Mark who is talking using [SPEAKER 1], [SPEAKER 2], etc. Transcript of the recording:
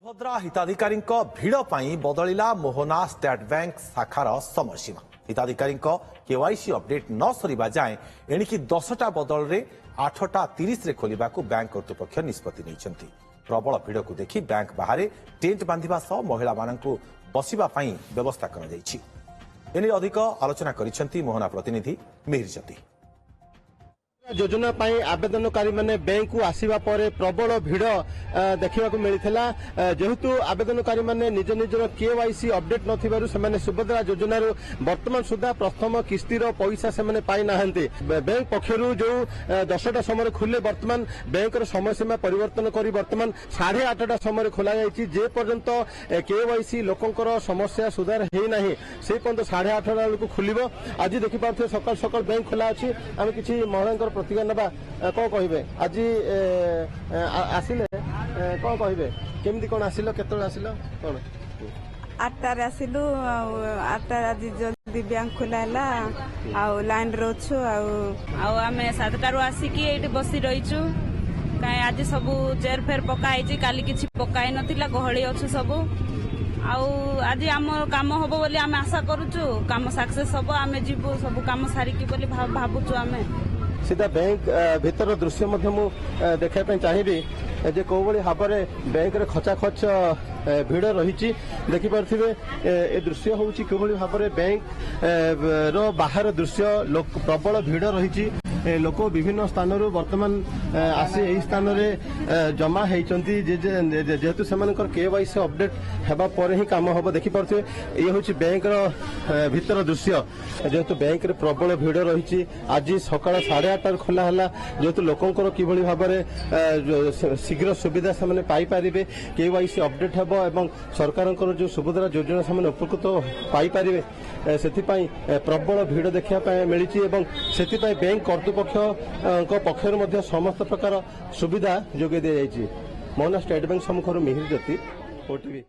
[SPEAKER 1] सुभद्रा हिताधिकारी भिड़ बदलिला Mohana state bank शाखार समयसीमा। हिताधिकारी केवाईसी अपडेट न सरिबा जाए एणिकी 10टा बदल में 8टा 30 रे खोलिबा को बैंक कर्तृपक्ष निष्पत्ति नहीं। प्रबल भिड़ को देखि बैंक बाहर टेंट बांधिबा सह महिला मानकु बसिबा पई व्यवस्था करा जायछि। एने अधिक आलोचना करिसेंती मोहना प्रतिनिधि मिहिर ज्योति।
[SPEAKER 2] योजना आवेदनकारी माने बैंक को आसवा पर प्रबल भिड़ देखा मिलता। जेहेतु आवेदनकारी माने निज निजर केवाईसी अपडेट नथिबारु सेमाने सुभद्रा योजना वर्तमान सुधा प्रथम किस्तिर पैसा से पाई नाहंते। बैंक पक्षरु जो 10टा समय खुले वर्तमान बैंक समय सीमा परिवर्तन करी वर्तमान 8:30टा समय खोला जायछि। जे पर्यंत केवाईसी लोकंकर समस्या सुधार हे नाही से पर्यंत 8:30 बेलू खुलिबो। आज देखि पारथि सकाल सकाल बैंक खोला अछि। आम किछि महिला प्रतिक्रिया नबा कौन कहे आज आसिले कौन कहे केमती कौन आसिल केत आसिल कौन
[SPEAKER 3] 8टार आसिलु 8टार आज जल्दी बैंक खोला लाइन रोचु आम 7टारू आसिकी ये बसी रहीचु। कहीं आज सब चेयर फेर पकाई काली किसी पकाई नथिला गहली अच्छु सब आज आम काम हम बोली आम आशा करुचु। काम सक्सेस हम आम जीवु सब काम सारिकी बोली भावुचु। आम
[SPEAKER 2] सीधा बैंक भीतर दृश्य देखा चाहिए जे कौ भाव में बैंक रे खचाखच भिड़ रही देखिपे। ए दृश्य हूँ कौ भाव में बैंक रो बाहर दृश्य प्रबल भिड़ रही। लोक विभिन्न स्थान वर्तमान आसी यही स्थान रे जमा होती जेहेतु से केवाईसी अपडेट हेबा पर ही काम हम देखिपे। ये हूँ बैंक भीतर दृश्य जेहेतु बैंक रे प्रबल भिड़ रही। आज सकाळ 8:30 खोला है जेहेतु लोकंर किभली भाव में शीघ्र सुविधा से पाइपर केवाईसी अपडेट हेब एवं सरकार जो सुभद्रा योजना से उपकृत पाइपर से प्रबल भिड़ देखा मिली। बैंक कर्तृपक्ष पक्षर समस्त प्रकार सुविधा जोगे दि जाइए। मोहना स्टेट बैंक सम्मुखर मिहिर ज्योति, ओटीवी।